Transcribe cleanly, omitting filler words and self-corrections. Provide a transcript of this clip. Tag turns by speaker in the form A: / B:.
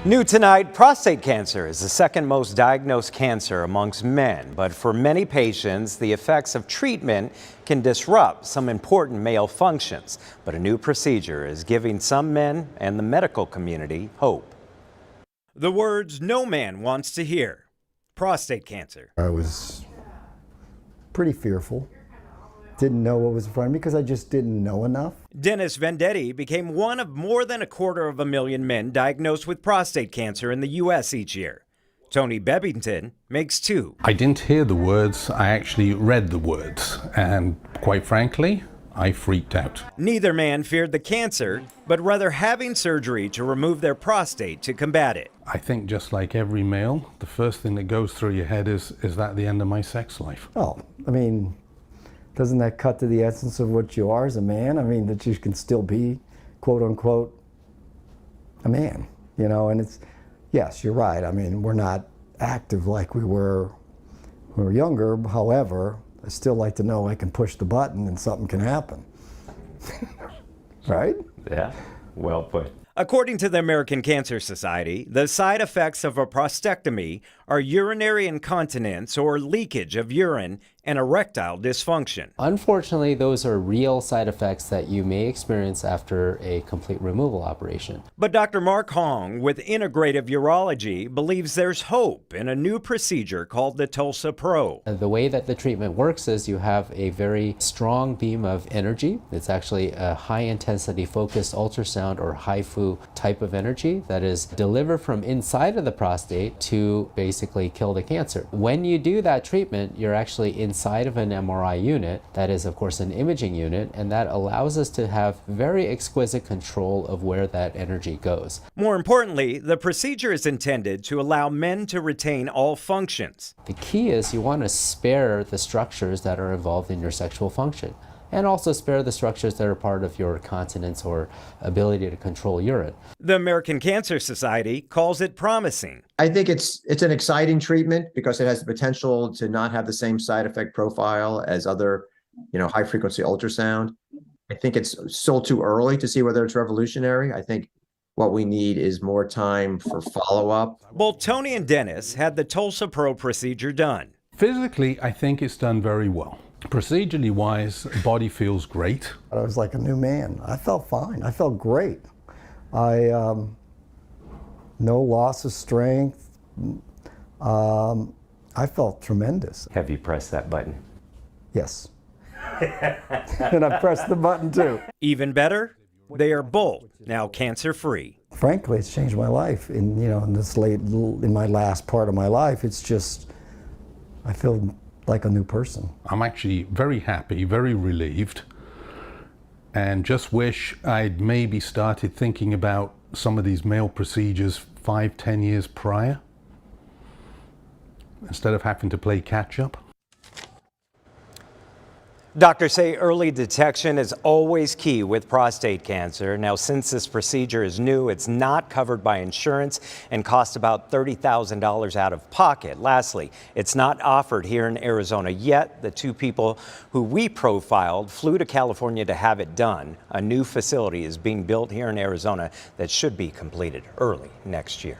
A: New tonight, prostate cancer is the second most diagnosed cancer amongst men, but for many patients, the effects of treatment can disrupt some important male functions. But a new procedure is giving some men and the medical community hope. The words no man wants to hear: prostate cancer.
B: I was pretty fearful. Didn't know what was in front of me because I just didn't know enough.
A: Dennis Vendetti became one of more than 250,000 men diagnosed with prostate cancer in the U.S. each year. Tony Bebbington makes two.
C: I didn't hear the words, I actually read the words, and quite frankly, I freaked out.
A: Neither man feared the cancer, but rather having surgery to remove their prostate to combat it.
C: I think just like every male, the first thing that goes through your head is that the end of my sex life?
B: Oh, I mean, doesn't that cut to the essence of what you are as a man? I mean, that you can still be, quote unquote, a man, you know, and it's, yes, you're right. I mean, we're not active like we were when we were younger. However, I still like to know I can push the button and something can happen. Right?
A: Yeah, well put. According to the American Cancer Society, the side effects of a prostatectomy are urinary incontinence or leakage of urine and erectile dysfunction.
D: Unfortunately, those are real side effects that you may experience after a complete removal operation.
A: But Dr. Mark Hong with Integrative Urology believes there's hope in a new procedure called the Tulsa Pro.
D: The way that the treatment works is you have a very strong beam of energy. It's actually a high-intensity focused ultrasound or HIFU type of energy that is delivered from inside of the prostate to basically kill the cancer. When you do that treatment, you're actually inside of an MRI unit that is, of course, an imaging unit, and that allows us to have very exquisite control of where that energy goes.
A: More importantly, the procedure is intended to allow men to retain all functions.
D: The key is you want to spare the structures that are involved in your sexual function, and also spare the structures that are part of your continence or ability to control urine.
A: The American Cancer Society calls it promising.
E: I think it's an exciting treatment because it has the potential to not have the same side effect profile as other, high frequency ultrasound. I think it's still too early to see whether it's revolutionary. I think what we need is more time for follow-up.
A: Both Tony and Dennis had the Tulsa Pro procedure done.
C: Physically, I think it's done very well. Procedurally wise, body feels great.
B: I was like a new man. I felt fine. I felt great. No loss of strength. I felt tremendous.
A: Have you pressed that button?
B: Yes. And I pressed the button too.
A: Even better, they are both now cancer-free.
B: Frankly, it's changed my life. In my last part of my life, it's just, I feel like a new person.
C: I'm actually very happy, very relieved, and just wish I'd maybe started thinking about some of these male procedures 5-10 years prior, instead of having to play catch up.
A: Doctors say early detection is always key with prostate cancer. Now, since this procedure is new, it's not covered by insurance and costs about $30,000 out of pocket. Lastly, it's not offered here in Arizona yet. The two people who we profiled flew to California to have it done. A new facility is being built here in Arizona that should be completed early next year.